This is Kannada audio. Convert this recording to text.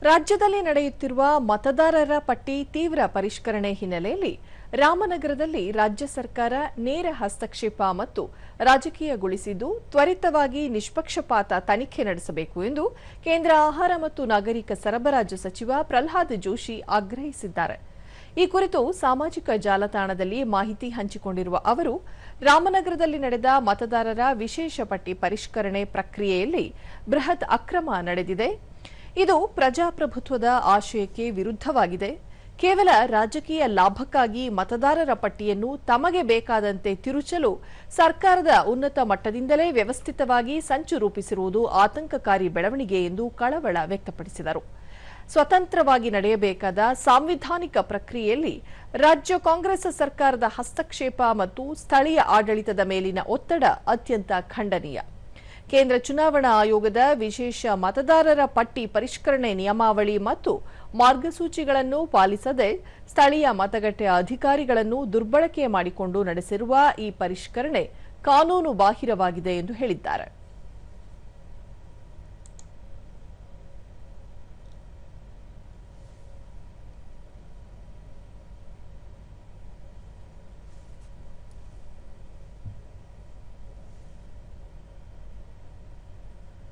ರಾಜ್ಯದಲ್ಲಿ ನಡೆಯುತ್ತಿರುವ ಮತದಾರರ ಪಟ್ಟಿ ತೀವ್ರ ಪರಿಷ್ಕರಣೆ ಹಿನ್ನೆಲೆಯಲ್ಲಿ ರಾಮನಗರದಲ್ಲಿ ರಾಜ್ಯ ಸರ್ಕಾರ ನೇರ ಹಸ್ತಕ್ಷೇಪ ಮತ್ತು ರಾಜಕೀಯಗೊಳಿಸಿದ್ದು ತ್ವರಿತವಾಗಿ ನಿಷ್ಪಕ್ಷಪಾತ ತನಿಖೆ ನಡೆಸಬೇಕು ಎಂದು ಕೇಂದ್ರ ಆಹಾರ ಮತ್ತು ನಾಗರಿಕ ಸರಬರಾಜು ಸಚಿವ ಪ್ರಹ್ಲಾದ್ ಜೋಶಿ ಆಗ್ರಹಿಸಿದ್ದಾರೆ. ಈ ಕುರಿತು ಸಾಮಾಜಿಕ ಜಾಲತಾಣದಲ್ಲಿ ಮಾಹಿತಿ ಹಂಚಿಕೊಂಡಿರುವ ಅವರು, ರಾಮನಗರದಲ್ಲಿ ನಡೆದ ಮತದಾರರ ವಿಶೇಷ ಪಟ್ಟಿ ಪರಿಷ್ಕರಣೆ ಪ್ರಕ್ರಿಯೆಯಲ್ಲಿ ಬೃಹತ್ ಅಕ್ರಮ ನಡೆದಿದೆ. ಇದು ಪ್ರಜಾಪ್ರಭುತ್ವದ ಆಶಯಕ್ಕೆ ವಿರುದ್ಧವಾಗಿದೆ. ಕೇವಲ ರಾಜಕೀಯ ಲಾಭಕ್ಕಾಗಿ ಮತದಾರರ ಪಟ್ಟಿಯನ್ನು ತಮಗೆ ಬೇಕಾದಂತೆ ತಿರುಚಲು ಸರ್ಕಾರದ ಉನ್ನತ ಮಟ್ಟದಿಂದಲೇ ವ್ಯವಸ್ಥಿತವಾಗಿ ಸಂಚು ರೂಪಿಸಿರುವುದು ಆತಂಕಕಾರಿ ಬೆಳವಣಿಗೆ ಎಂದು ಕಳವಳ ವ್ಯಕ್ತಪಡಿಸಿದರು. ಸ್ವತಂತ್ರವಾಗಿ ನಡೆಯಬೇಕಾದ ಸಾಂವಿಧಾನಿಕ ಪ್ರಕ್ರಿಯೆಯಲ್ಲಿ ರಾಜ್ಯ ಕಾಂಗ್ರೆಸ್ ಸರ್ಕಾರದ ಹಸ್ತಕ್ಷೇಪ ಮತ್ತು ಸ್ಥಳೀಯ ಆಡಳಿತದ ಮೇಲಿನ ಒತ್ತಡ ಅತ್ಯಂತ ಖಂಡನೀಯ. ಕೇಂದ್ರ ಚುನಾವಣಾ ಆಯೋಗದ ವಿಶೇಷ ಮತದಾರರ ಪಟ್ಟಿ ಪರಿಷ್ಕರಣೆ ನಿಯಮಾವಳಿ ಮತ್ತು ಮಾರ್ಗಸೂಚಿಗಳನ್ನು ಪಾಲಿಸದೆ ಸ್ಥಳೀಯ ಮತಗಟ್ಟೆ ಅಧಿಕಾರಿಗಳನ್ನು ದುರ್ಬಳಕೆ ಮಾಡಿಕೊಂಡು ನಡೆಸಿರುವ ಈ ಪರಿಷ್ಕರಣೆ ಕಾನೂನು ಬಾಹಿರವಾಗಿದೆ ಎಂದು ಹೇಳಿದ್ದಾರೆ.